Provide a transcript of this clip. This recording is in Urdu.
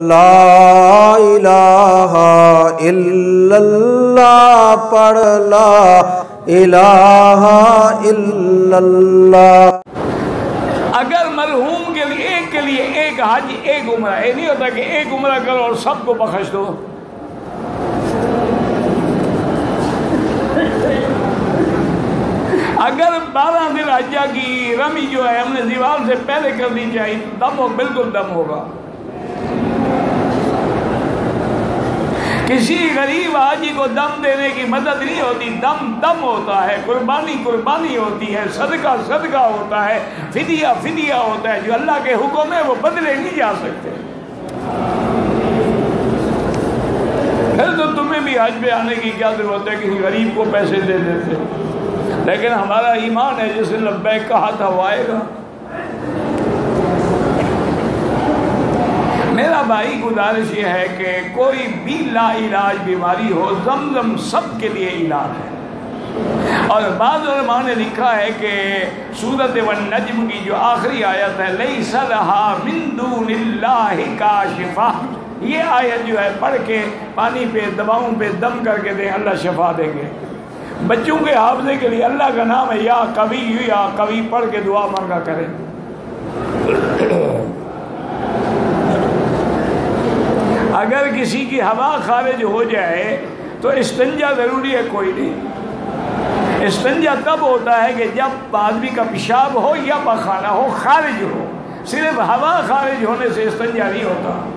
لا الہ الا اللہ پڑھ لا الہ الا اللہ۔ اگر مرحوم کے لیے ایک حج ایک عمرہ، یہ نہیں ہوتا کہ ایک عمرہ کرو اور سب کو بخش دو۔ اگر 12 دن حجہ کی رمی جو ہے ہم نے زوال سے پہلے کرنی چاہیے، دم ہو، بالکل دم ہوگا۔ کسی غریب حاجی کو دم دینے کی مدد نہیں ہوتی، دم ہوتا ہے، قربانی ہوتی ہے، صدقہ ہوتا ہے، فدیہ ہوتا ہے، جو اللہ کے حکم ہے وہ بدلے نہیں جا سکتے۔ پھر تو تمہیں بھی حج پہ آنے کی کیا ضرورت ہے، کسی غریب کو پیسے دے دیتے۔ لیکن ہمارا ایمان ہے، جس نے لبیک کہا تھا وہ آئے گا۔ میرا بھائی گزارش یہ ہے کہ کوئی بھی لا علاج بیماری ہو، زمزم سب کے لیے علاج ہے۔ اور بعض علماء نے لکھا ہے کہ سورۃ والنجم کی جو آخری آیت ہے لیس لہا من دون اللہ کاشفہ، یہ آیت جو ہے پڑھ کے پانی پہ دواؤں پہ دم کر کے دیں، اللہ شفا دیں گے۔ بچوں کے حافظے کے لیے اللہ کا نام ہے یا قوی پڑھ کے دعا مانگا کریں۔ اگر کسی کی ہوا خارج ہو جائے تو استنجا ضروری ہے؟ کوئی نہیں۔ استنجا تب ہوتا ہے کہ جب آدمی کا پیشاب ہو یا پخانہ ہو خارج ہو، صرف ہوا خارج ہونے سے استنجا نہیں ہوتا۔